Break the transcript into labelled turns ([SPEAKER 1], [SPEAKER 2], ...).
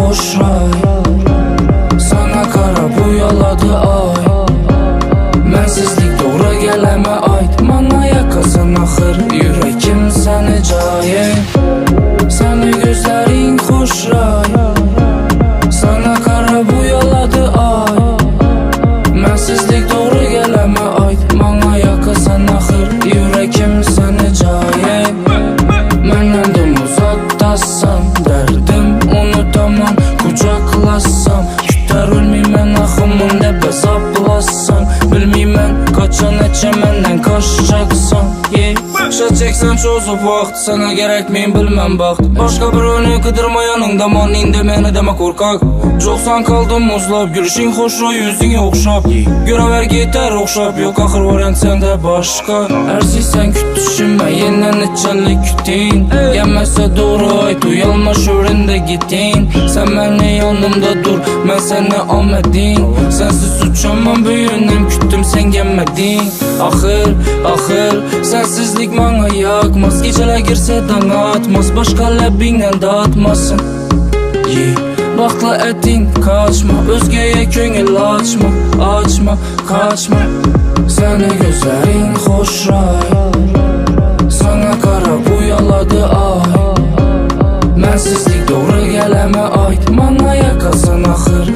[SPEAKER 1] hoş ray. Sana qarab uyaladı ay. Mənsizlik doğru gələmə aid. Mana yakasan axır yürekim səni caye. Səni gözlərin xoş ray. Sana qarab uyaladı ay. Mənsizlik doğru gələmə aid. Mana yakasan axır yürekim səni caye. Məndən dim uzaqdasan, dərdim unutamam, qucaqlasam. Kütər ölməyəm axımında bəzablasan. Bilməyəm qaça neçə məndən qaçacaqsan. Şat çəksən çözüb vaxt, sana gərəkməyim bilməm baxt. Başqa bir önü qıdırma yanında, man indi məni demə qorqaq. Çoxsan qaldım muzlab, gülüşün xoşra, yüzün oxşab. Görəvər getər oxşab, yox axır varən səndə başqa. Ərsizsən küt düşünmə, yenən neçənlik kütün. Gəlməsə doğru ayt, uyalma şöründə gitin. Sən məni yanımda dur, mən səni amədin. Sənsiz uçamam böyündən küttüm, sən gəlmədin. Axır, sənsizlik mənə yakmaz. Gecələ girsə dana atmaz, başqa ləbinlə dağıtmasın. Vaxtla ətin kaçma, özgəyə könül açma. Kaçma. Səni gözlərin xoş ray. Sana qarab uyaladı ay. Mənsizlik doğru gələmə aid. Mana yakasan axır